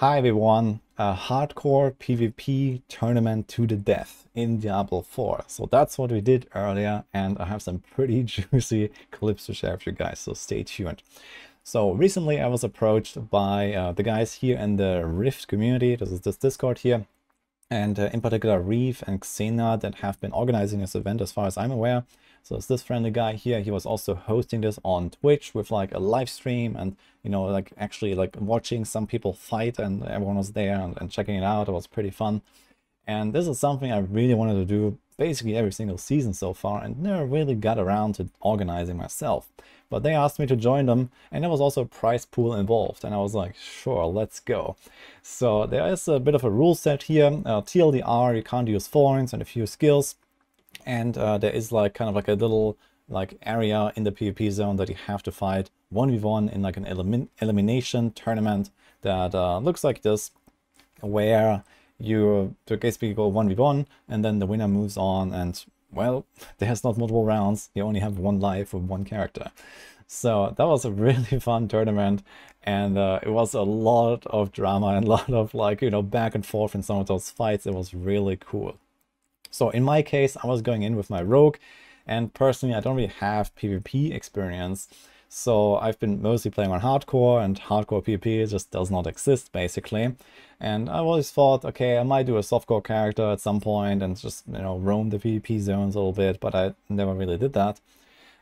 Hi everyone, a hardcore PvP tournament to the death in Diablo 4. So that's what we did earlier, and I have some pretty juicy clips to share with you guys, so stay tuned. So recently I was approached by the guys here in the Rift community. This is this Discord here, and in particular Reeve and Xena that have been organizing this event as far as I'm aware. So it's this friendly guy here. He was also hosting this on Twitch with like a live stream and, you know, like actually like watching some people fight, and everyone was there and checking it out. It was pretty fun. And this is something I really wanted to do basically every single season so far, and never really got around to organizing myself. But they asked me to join them, and there was also a prize pool involved, and I was like, sure, let's go. So there is a bit of a rule set here. TLDR, you can't use thorns and a few skills. And there is like kind of like a little like area in the PvP zone that you have to fight 1v1 in like an elimination tournament that looks like this, where you basically go 1v1 and then the winner moves on, and well, there's not multiple rounds, you only have one life with one character. So that was a really fun tournament, and it was a lot of drama and a lot of like, you know, back and forth in some of those fights. It was really cool. So in my case, I was going in with my rogue, and personally I don't really have PvP experience. So I've been mostly playing on hardcore, and hardcore PvP just does not exist basically. And I always thought, okay, I might do a softcore character at some point and just, you know, roam the PvP zones a little bit, but I never really did that.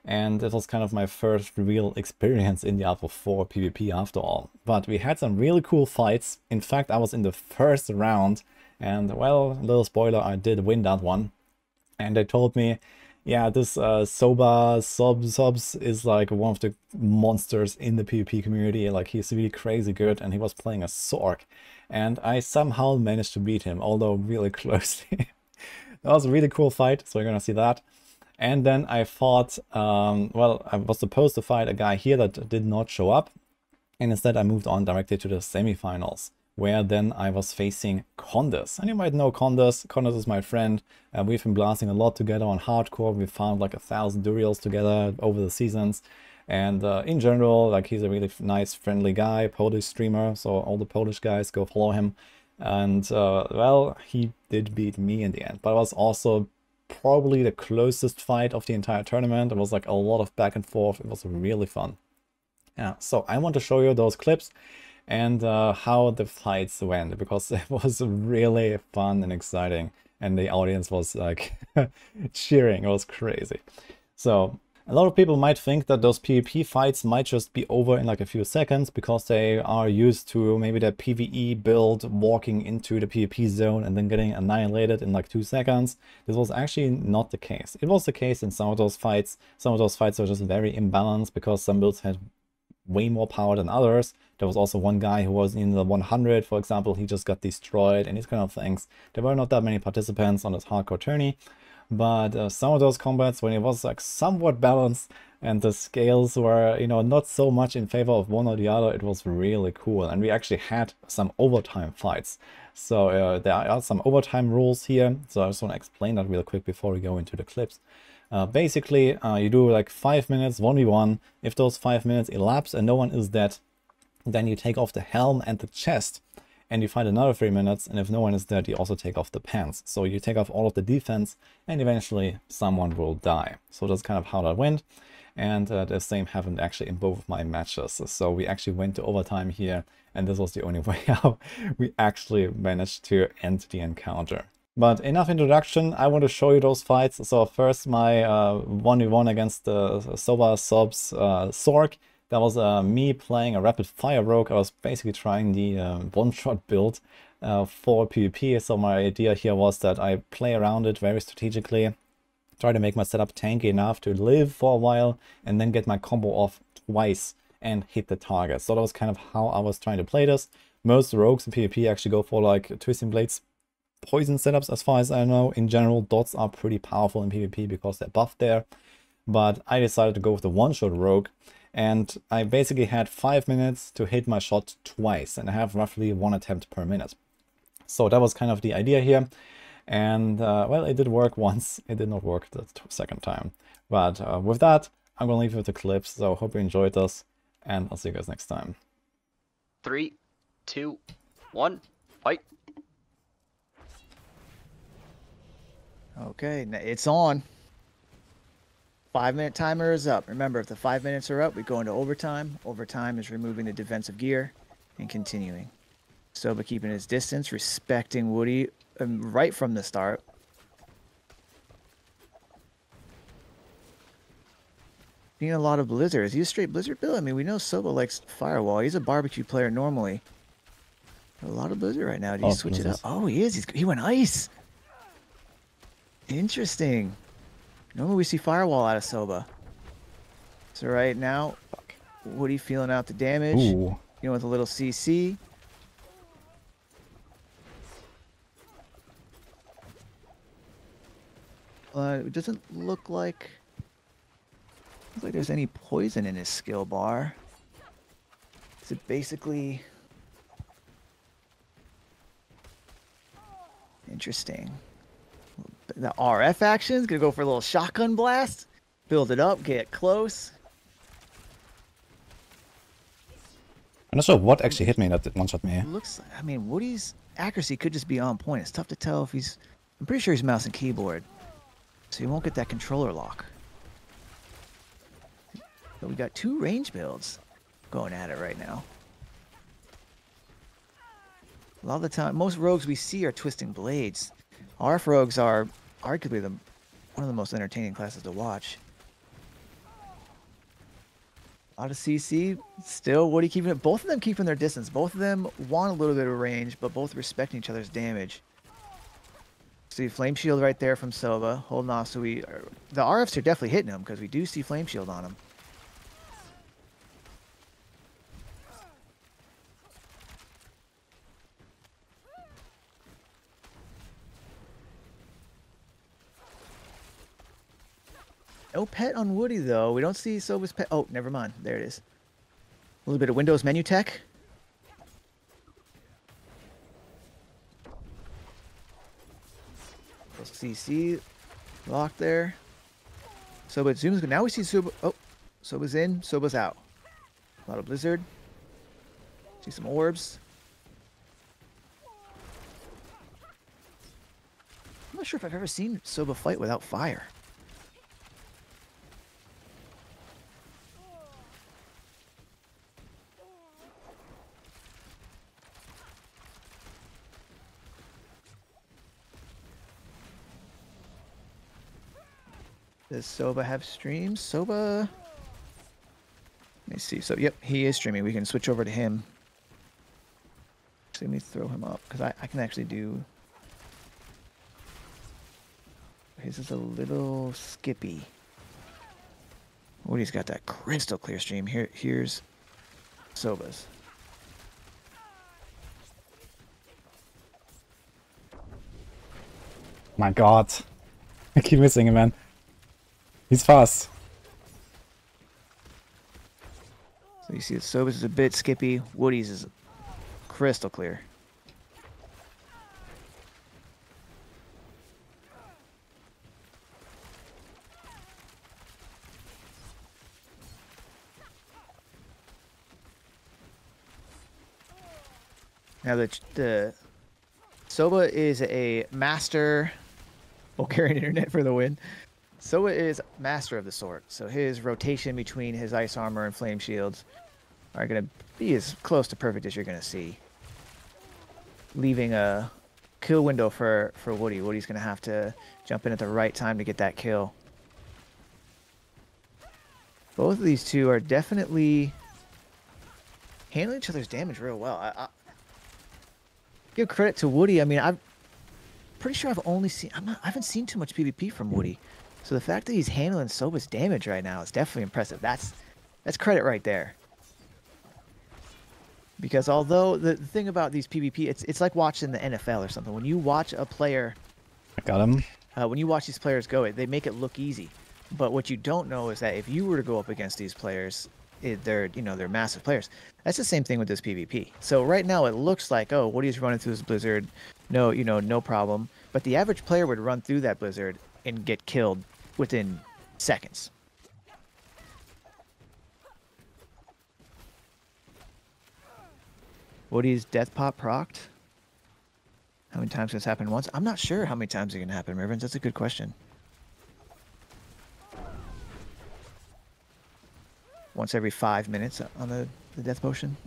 And it was kind of my first real experience in Diablo 4 PvP after all. But we had some really cool fights. In fact, I was in the first round. And well, little spoiler, I did win that one. And they told me, yeah, this Sobs is like one of the monsters in the PvP community. Like, he's really crazy good, and he was playing a Sork. And I somehow managed to beat him, although really closely. That was a really cool fight, so you're gonna see that. And then I fought, well, I was supposed to fight a guy here that did not show up. And instead I moved on directly to the semifinals, where then I was facing Condus. And you might know Condus. Condus is my friend. We've been blasting a lot together on hardcore. We found like 1,000 Duriels together over the seasons. And in general, like, he's a really nice, friendly guy, Polish streamer. So all the Polish guys, go follow him. And well, he did beat me in the end. But it was also probably the closest fight of the entire tournament. It was like a lot of back and forth. It was really fun. Yeah, so I want to show you those clips and how the fights went, because it was really fun and exciting, and the audience was like cheering. It was crazy. So a lot of people might think that those PvP fights might just be over in like a few seconds, because they are used to maybe their PvE build walking into the PvP zone and then getting annihilated in like 2 seconds. This was actually not the case. It was the case in some of those fights. Some of those fights were just very imbalanced, because some builds had way more power than others. There was also one guy who was in the 100, for example. He just got destroyed and these kind of things. There were not that many participants on this hardcore tourney, but some of those combats, when it was like somewhat balanced and the scales were, you know, not so much in favor of one or the other, it was really cool. And we actually had some overtime fights. So there are some overtime rules here. So I just want to explain that real quick before we go into the clips. Basically, you do like 5 minutes 1v1. If those 5 minutes elapse and no one is dead, then you take off the helm and the chest, and you fight another 3 minutes, and if no one is dead, you also take off the pants. So you take off all of the defense, and eventually someone will die. So that's kind of how that went. And the same happened actually in both of my matches. So we actually went to overtime here, and this was the only way how we actually managed to end the encounter. But enough introduction, I want to show you those fights. So first, my 1v1 against the Sobs Sork. That was me playing a rapid fire rogue. I was basically trying the one-shot build for PvP. So my idea here was that I play around it very strategically, try to make my setup tanky enough to live for a while, and then get my combo off twice and hit the target. So that was kind of how I was trying to play this. Most rogues in PvP actually go for like Twisting Blades poison setups, as far as I know. In general, dots are pretty powerful in PvP because they're buffed there. But I decided to go with the one-shot rogue, and I basically had 5 minutes to hit my shot twice, and I have roughly 1 attempt per minute. So that was kind of the idea here. And well, it did work once. It did not work the second time. But with that, I'm gonna leave you with the clips. So hope you enjoyed this, and I'll see you guys next time. 3, 2, 1, fight. Okay, it's on. 5-minute timer is up. Remember, if the 5 minutes are up, we go into overtime. Overtime is removing the defensive gear and continuing. Soba keeping his distance, respecting Woody right from the start. Seeing a lot of Blizzard. Is he a straight Blizzard build? I mean, we know Soba likes Firewall. He's a barbecue player normally. A lot of Blizzard right now. Did he switch it up? Oh, he is. He went Ice. Interesting. Normally we see Firewall out of Soba. So right now, Woody feeling out the damage. Ooh. You know, with a little CC. It doesn't look like there's any poison in his skill bar. Is it basically interesting? The RF action's gonna go for a little shotgun blast. Build it up, get close. I'm not sure what actually hit me that one-shot me. Looks, I mean, Woody's accuracy could just be on point. It's tough to tell if he's, I'm pretty sure he's mouse and keyboard. So he won't get that controller lock. But we got 2 range builds going at it right now. A lot of the time, most rogues we see are twisting blades. RF rogues are arguably one of the most entertaining classes to watch. A lot of CC, still Woody keeping it. Both of them keeping their distance. Both of them want a little bit of range, but both respecting each other's damage. See Flame Shield right there from Soba, holding off. So the RFs are definitely hitting him because we do see Flame Shield on him. No pet on Woody, though. We don't see Soba's pet. Oh, never mind. There it is. A little bit of Windows menu tech. CC locked there. Soba zooms. Now we see Soba. Oh, Soba's in. Soba's out. A lot of Blizzard. See some orbs. I'm not sure if I've ever seen Soba fight without fire. Does Soba have streams? Soba... Let me see. So, yep, he is streaming. We can switch over to him. So let me throw him up, because I can actually do... His is a little skippy. Woody's got that crystal clear stream. Here's Soba's. My god. I keep missing him, man. He's fast. So you see that Soba's is a bit skippy. Woody's is crystal clear. Now the Soba is a master. Bulgarian internet for the win. Soba is master of the sword, so his rotation between his ice armor and flame shields are going to be as close to perfect as you're going to see. Leaving a kill window for Woody. Woody's going to have to jump in at the right time to get that kill. Both of these two are definitely handling each other's damage real well. I give credit to Woody. I mean, I'm pretty sure I've only seen... I haven't seen too much PvP from Woody. So the fact that he's handling Soba's damage right now is definitely impressive. That's credit right there. Because although the thing about these PvP, it's like watching the NFL or something. When you watch a player... I got him. When you watch these players go, they make it look easy. But what you don't know is that if you were to go up against these players, they're massive players. That's the same thing with this PvP. So right now it looks like, oh, Woody's running through this blizzard, no problem. But the average player would run through that blizzard and get killed within seconds. Woody's death pop procced. How many times can this happen once? I'm not sure how many times it can happen, Rivens. That's a good question. Once every 5 minutes on the death potion.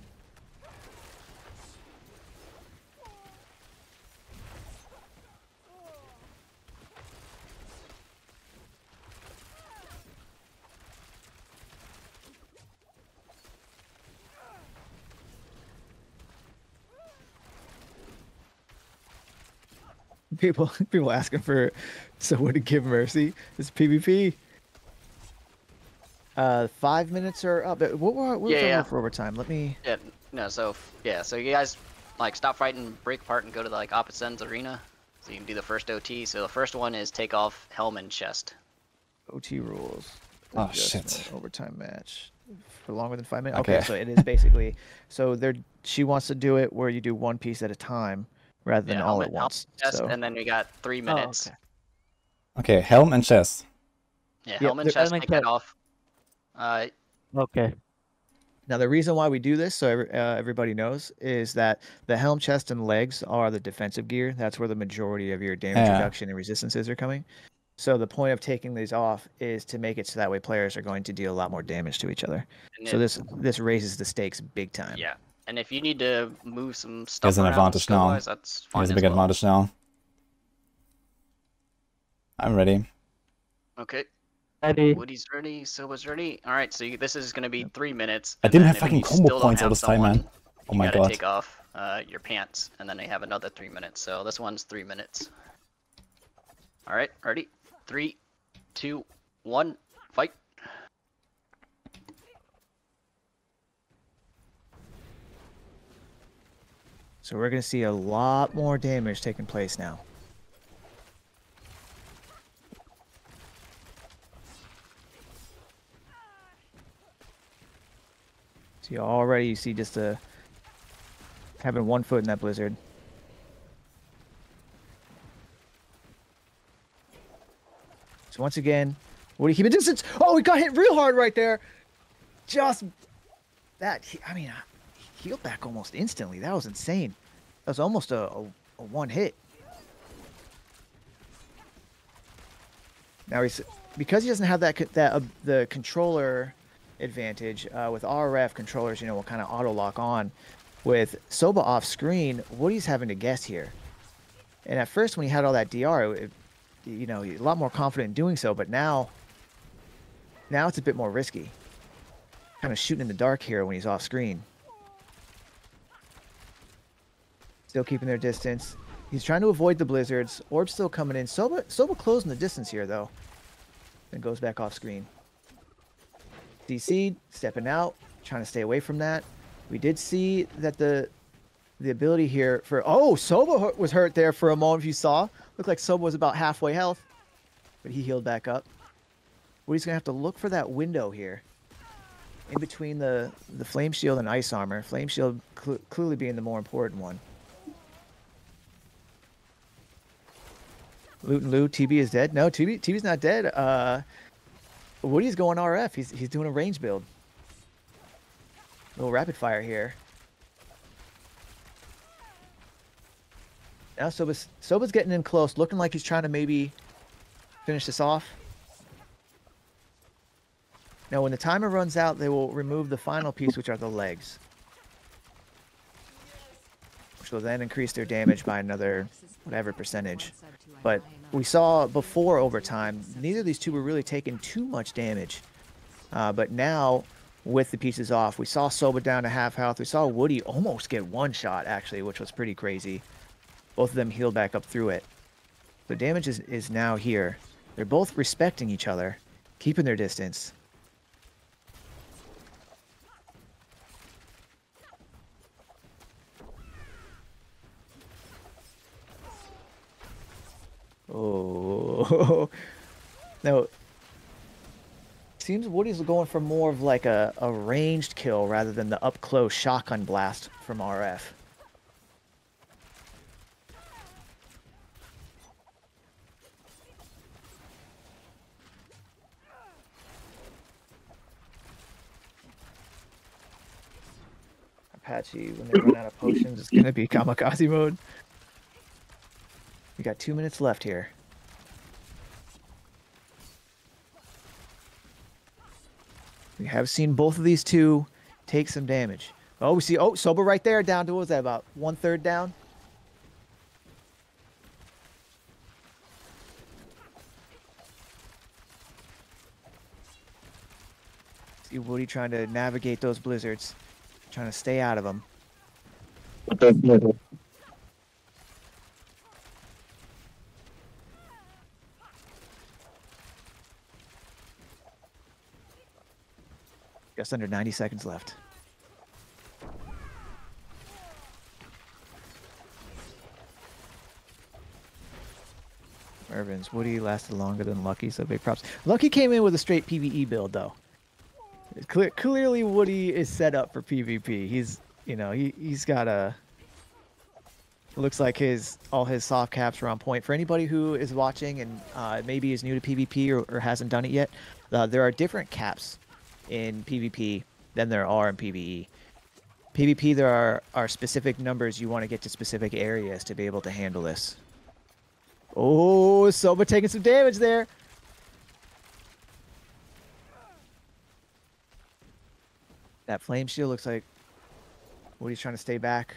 People asking for someone to give mercy. It's PvP. 5 minutes are up. What was Yeah. over for overtime? Let me. Yeah, no, so you guys like stop fighting, break apart, and go to the like opposite ends arena. So you can do the first OT. So the first one is take off helm and chest. OT rules. Oh, Adjustment, shit. Overtime match for longer than 5 minutes. Okay. Okay, so it is basically she wants to do it where you do one piece at a time rather than all at once. Chest, So and then we got 3 minutes. Okay, helm and chest. Yeah, helm and chest, take it off. Okay. now the reason why we do this, so everybody knows, is that the helm, chest, and legs are the defensive gear. That's where the majority of your damage reduction and resistances are coming. So the point of taking these off is to make it so that way players are going to deal a lot more damage to each other. And so this raises the stakes big time. Yeah, and if you need to move some stuff There's an around advantage now. skill-wise, that's fine. There's a big advantage now. I'm ready. Okay. Ready. Woody's ready. Soba's ready. All right, so this is gonna be 3 minutes. I didn't have fucking combo points all this time, man. Oh my god. You god. gotta take off your pants, and then they have another 3 minutes. So this one's 3 minutes. All right, ready? 3, 2, 1, fight. So we're going to see a lot more damage taking place now. So you see just having 1 foot in that blizzard. So once again, what do you keep a distance? Oh, he got hit real hard right there. Just that. I mean, he healed back almost instantly. That was insane. That was almost a one hit. Now because he doesn't have the controller advantage with RF controllers, will kind of auto lock on. With Soba off screen, Woody's having to guess here. And at first, when he had all that DR, he's a lot more confident in doing so. But now it's a bit more risky. Kind of shooting in the dark here when he's off screen. Still keeping their distance. He's trying to avoid the blizzards. Orb's still coming in. Soba closing the distance here, though. Then goes back off screen. DC stepping out, trying to stay away from that. We did see that the ability here for... Oh, Soba was hurt there for a moment, if you saw. Looked like Soba was about halfway health. But he healed back up. Woody's going to have to look for that window here. In between the Flame Shield and Ice Armor. Flame Shield clearly being the more important one. Loot and Lou, TB is dead. No, TB's not dead. Woody's going RF. He's doing a range build. A little rapid fire here. Now Soba's getting in close, looking like he's trying to maybe finish this off. Now, when the timer runs out, they will remove the final piece, which are the legs. Which will then increase their damage by another whatever percentage. But we saw before overtime, neither of these two were really taking too much damage. But now, with the pieces off, we saw Soba down to half health. We saw Woody almost get one shot, actually, which was pretty crazy. Both of them healed back up through it. The damage is now here. They're both respecting each other, keeping their distance. Oh, now seems Woody's going for more of like a ranged kill rather than the up close shotgun blast from RF. Apache, when they run out of potions, it's gonna be kamikaze mode. We got 2 minutes left here. We have seen both of these two take some damage. Oh, we see. Oh, Soba right there, down to what was that? About 1/3 down. See Woody trying to navigate those blizzards, trying to stay out of them. Just under 90 seconds left. Irvin's Woody lasted longer than Lucky, so big props. Lucky came in with a straight PvE build, though. Clearly, Woody is set up for PvP. He's, you know, he's got a. Looks like all his soft caps are on point. For anybody who is watching and maybe is new to PvP or hasn't done it yet, there are different caps in PvP than there are in PvE. PvP, there are specific numbers you want to get to specific areas to be able to handle this. Oh, Soba taking some damage there. That flame shield looks like Woody's trying to stay back.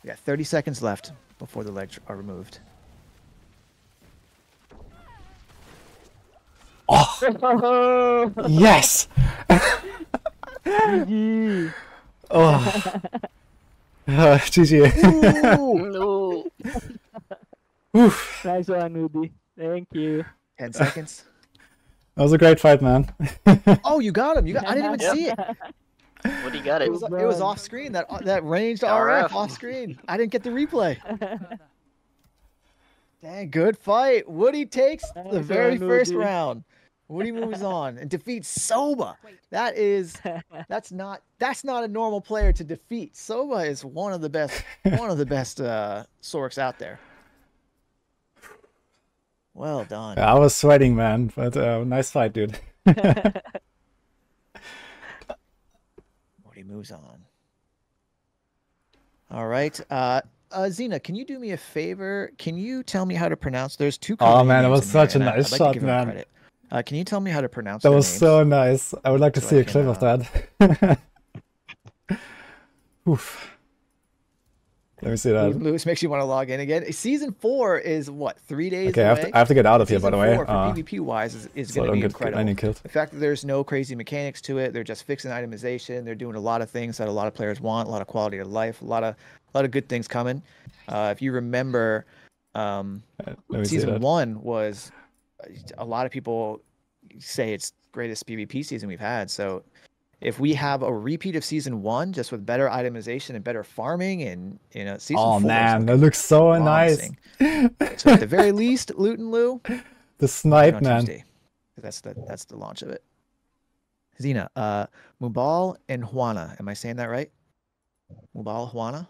We got 30 seconds left before the legs are removed. Oh, yes! GG. Oh, GG. No. Oof. Nice one, Woody. Thank you. 10 seconds. That was a great fight, man. Oh, you got him. I didn't even see it. Woody got it. It was off screen. That ranged RF off screen. I didn't get the replay. Dang, good fight. Woody takes the very first round. Woody moves on and defeats Soba. That's not a normal player to defeat. Soba is one of the best Sorks out there. Well done. I was sweating, man, but nice fight, dude. Woody moves on. All right. Xena, can you do me a favor? Can you tell me how to pronounce? There's two. Oh man, it was in such a here, and nice I'd like to shot, give them man. credit. Can you tell me how to pronounce That their was names? so nice. I would like to So see I a clip can, of that. Oof. Let me see that. Lewis makes you want to log in again. Season 4 is what, 3 days Okay, away? I have to get out of here, by the way. Season 4 for PvP wise is so going to I be don't get incredible. any killed. The fact that there's no crazy mechanics to it, they're just fixing itemization. They're doing a lot of things that a lot of players want, a lot of quality of life, a lot of good things coming. If you remember, season 1 was a lot of people say it's greatest PvP season we've had. So if we have a repeat of season 1 just with better itemization and better farming, and season 4, oh man, that looks so nice. So at the very least, Loot and Lou, the snipe, man. Tuesday. That's the launch of it. Xena, Mubal and Juana. Am I saying that right? Mubal, Juana.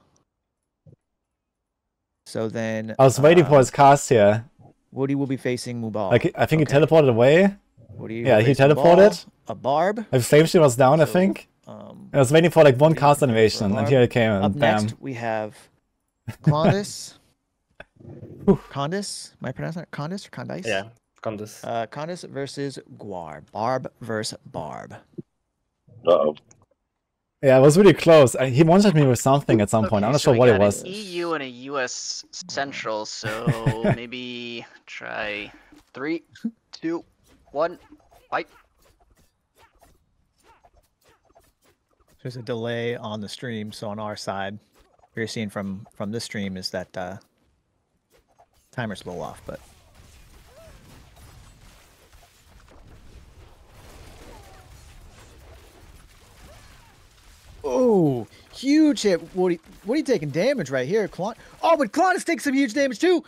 So then I was waiting for his cast here. Woody will be facing Mubal. Like, I think he teleported away. Woody Yeah, he will face Mubal, teleported. a Barb. His flame shield was down, I think. I was waiting for like one cast animation, and here it came, and Up bam. next, we have Condis. Condis? Am I pronouncing it? Condis or Condis? Yeah, Condis. Condis versus Guar. Barb versus Barb. Uh-oh. Yeah, it was really close. He wanted me with something at some point. I'm not so sure what we it got was. an EU and a US Central, so maybe try 3, 2, 1, fight. There's a delay on the stream, so on our side, what you're seeing from this stream is that timer's a little off, but oh, huge hit. What are you taking damage right here, Klon? Oh, but Klon is taking some huge damage too.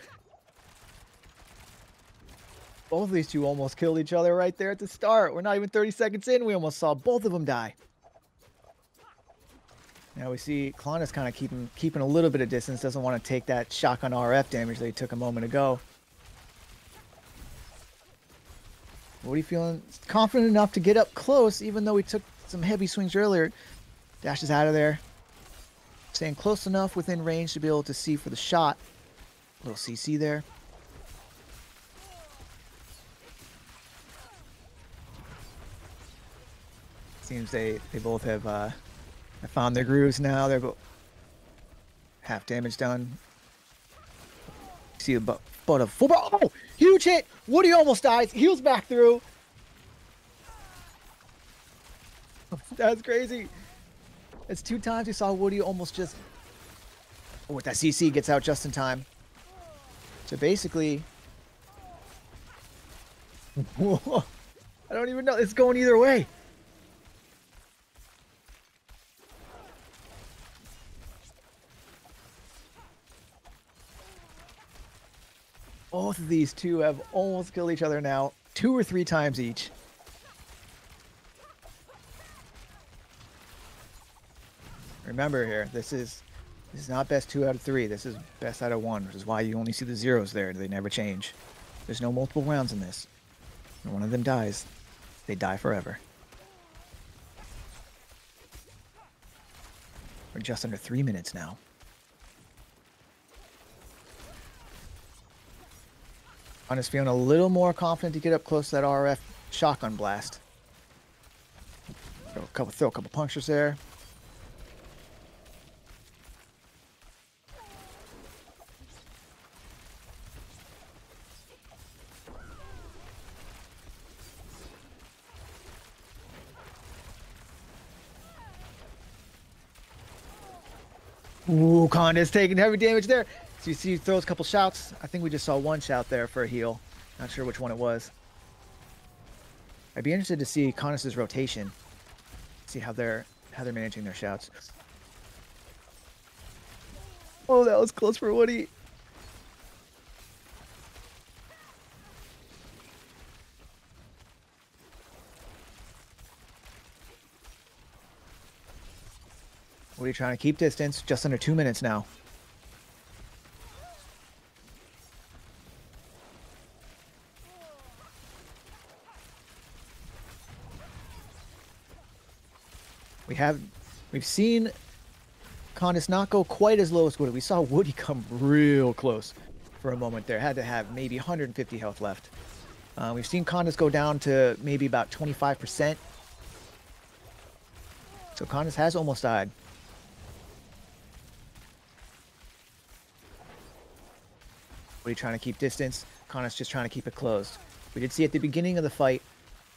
Both of these two almost killed each other right there at the start. We're not even 30 seconds in. We almost saw both of them die. Now we see Klon is kind of keeping a little bit of distance. Doesn't want to take that shotgun RF damage that he took a moment ago. Woody feeling confident enough to get up close, even though he took some heavy swings earlier. Dashes out of there. Staying close enough within range to be able to see for the shot. Little CC there. Seems they both have found their grooves now. They're both half damage done. See the butt of full bar. Oh, huge hit. Woody almost dies. Heals back through. That's crazy. It's 2 times we saw Woody almost just. Oh, with that CC gets out just in time. So basically, whoa, I don't even know. It's going either way. Both of these two have almost killed each other now, 2 or 3 times each. Remember here, this is not best 2 out of 3. This is best out of 1, which is why you only see the zeros there. They never change. There's no multiple rounds in this. When one of them dies, they die forever. We're just under 3 minutes now. I'm just feeling a little more confident to get up close to that RF shotgun blast. Throw a couple punctures there. Ooh, Conda's taking heavy damage there. So you see he throws a couple shouts. I think we just saw 1 shout there for a heal. Not sure which one it was. I'd be interested to see Conda's rotation. See how they're managing their shouts. Oh, that was close for Woody. Woody trying to keep distance. Just under 2 minutes now. We've seen Condis not go quite as low as Woody. We saw Woody come real close for a moment there. Had to have maybe 150 health left. We've seen Condis go down to maybe about 25%. So Condis has almost died. Woody trying to keep distance. Condis just trying to keep it closed. We did see at the beginning of the fight,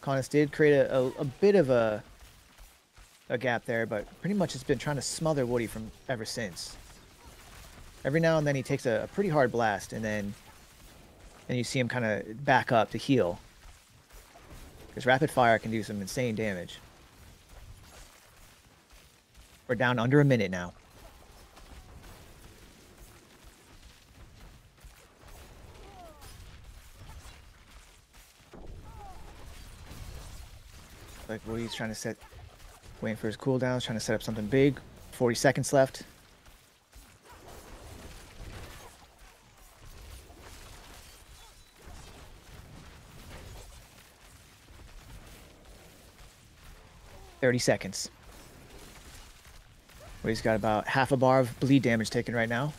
Condis did create a bit of a gap there, but pretty much has been trying to smother Woody from ever since. Every now and then he takes a pretty hard blast, and then you see him kind of back up to heal. Because rapid fire can do some insane damage. We're down under a minute now. Like Woody's trying to set. Waiting for his cooldowns, trying to set up something big. 40 seconds left. $30 seconds. Woody's got about half a bar of bleed damage taken right now.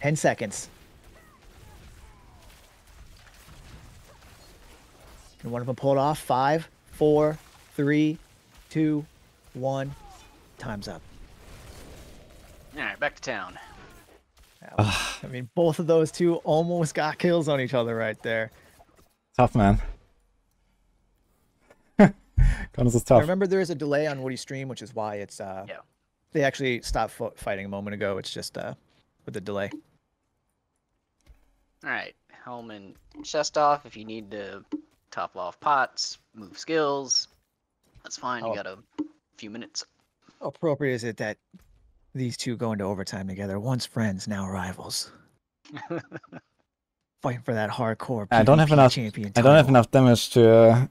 Ten seconds. Can one of them pull it off? 5, 4, 3, 2, 1. Time's up. All right, back to town. I mean, both of those two almost got kills on each other right there. Tough, man. Guns is tough. I remember there is a delay on Woody's stream, which is why it's Yeah. they actually stopped fighting a moment ago. It's just with the delay. All right, helm and chest off. If you need to topple off pots, move skills, that's fine. Oh. You got a few minutes. How appropriate is it that these two go into overtime together? Once friends, now rivals. fighting for that hardcore I don't have PvP enough. champion I don't have title. enough damage to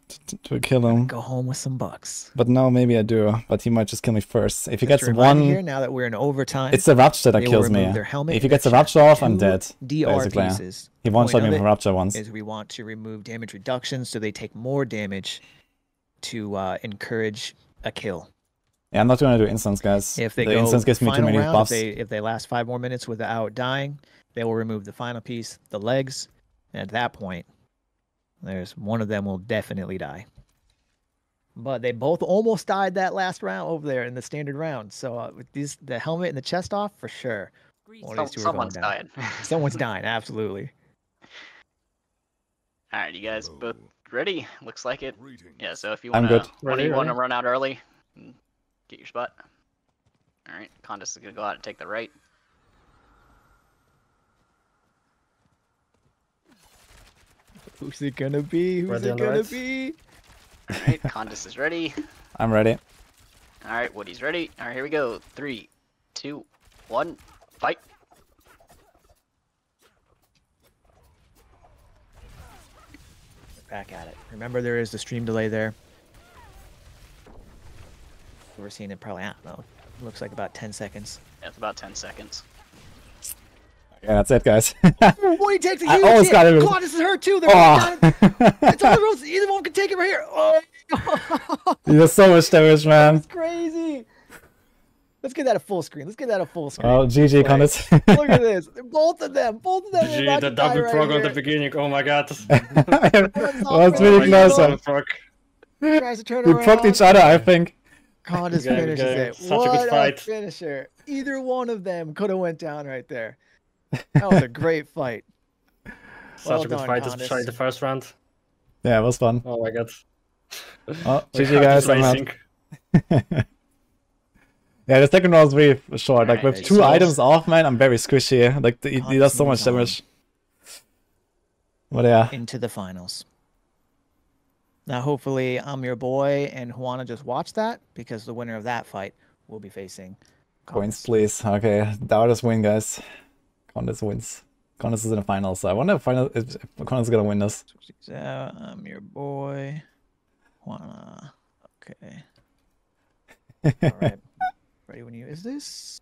kill him. Go home with some bucks. But now maybe I do. But he might just kill me first. If he Just gets to remind you one, here, now that we're in overtime, it's the Rupture that they will kills me. remove their helmet If he and their gets a chest. Rupture off, I'm 2 dead. DR Basically, pieces. he The one shot point me of with it Rupture once. is we want to remove damage reduction, so they take more damage to encourage a kill. Yeah, I'm not gonna do instance, guys. If they The go instance gives me too final many round, buffs. if they last 5 more minutes without dying, they will remove the final piece, the legs, and at that point, there's one of them will definitely die. But they both almost died that last round over there in the standard round. So with these, the helmet and the chest off, for sure. One of these two are going Someone's down. dying. Someone's dying, absolutely. All right, you guys both ready? Looks like it. Yeah. So if you I'm wanna, good. one of you Ready, wanna ready. run out early, get your spot. All right, Condis is gonna go out and take the right. Who's it gonna be? Who's Ready it on the gonna right? be? All right, Condis is ready. I'm ready. All right, Woody's ready. All right, here we go. 3, 2, 1, fight. Back at it. Remember, there is the stream delay there. We're seeing it probably, I don't know, looks like about 10 seconds. Yeah, it's about 10 seconds. Yeah, that's it, guys. Boy, he takes a I huge almost hit. got it. God, this is hurt too. They're Oh. it's on the roads. Either one can take it right here. Oh, He does so much damage, man. that's crazy. Let's get that a full screen. Let's get that a full screen. Oh, GG, Like, Condis. Look at this. Both of them. Both of them. are GG, about the to die double right prog on the here. beginning. Oh my god. Well, it's Oh really my close. God. Man. Prog. Tries to turn We around. procced each other, I think. Condis Okay, finishes okay. it. Such a What good fight. finisher. Either one of them could have went down right there. That was a great fight. Such Well a good done, fight, Condis. especially the first round. Yeah, it was fun. Oh my god. Oh, My GG, heart guys. is I'm out. racing. Yeah, the second round was really short. Like, Alright, with 2 so- items off, man, I'm very squishy. Like, he does so much moves on. damage. But yeah. Into the finals. Now, hopefully, I'm your boy and Juana just watch that because the winner of that fight will be facing Points, Condis. please. Okay, Dowders win, guys. Condis wins. Condis is in the finals, so I wonder if Condis is gonna win this. I'm your boy. Juana. Okay. All right. Ready when you... Is this...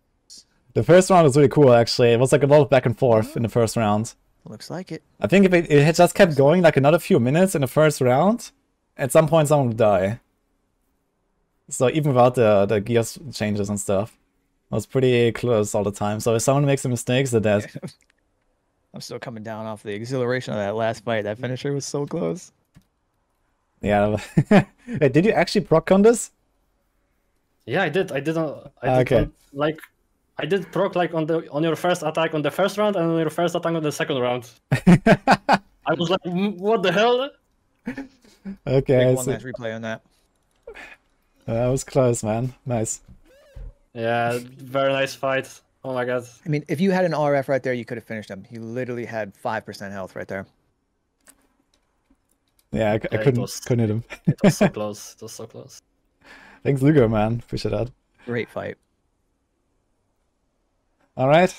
The first round was really cool, actually. It was like a lot of back and forth in the first round. Looks like it. I think if it had just kept going like another few minutes in the first round, at some point someone would die. So even without the gears changes and stuff, it was pretty close all the time. So if someone makes a mistake, they're dead. I'm still coming down off the exhilaration of that last fight. That finisher was so close. Yeah. Hey, did you actually proc on this? Yeah, I did. I did. Okay. I did proc like on your first attack on the first round and on your first attack on the second round. I was like, what the hell? Okay, I Take one see. last replay on that. That was close, man. Nice. Yeah, very nice fight. Oh my god. I mean, if you had an RF right there, you could have finished him. He literally had 5% health right there. Yeah, I it couldn't was- hit him. It was so close. It was so close. Thanks, Lugo, man. Appreciate that. Great fight. All right.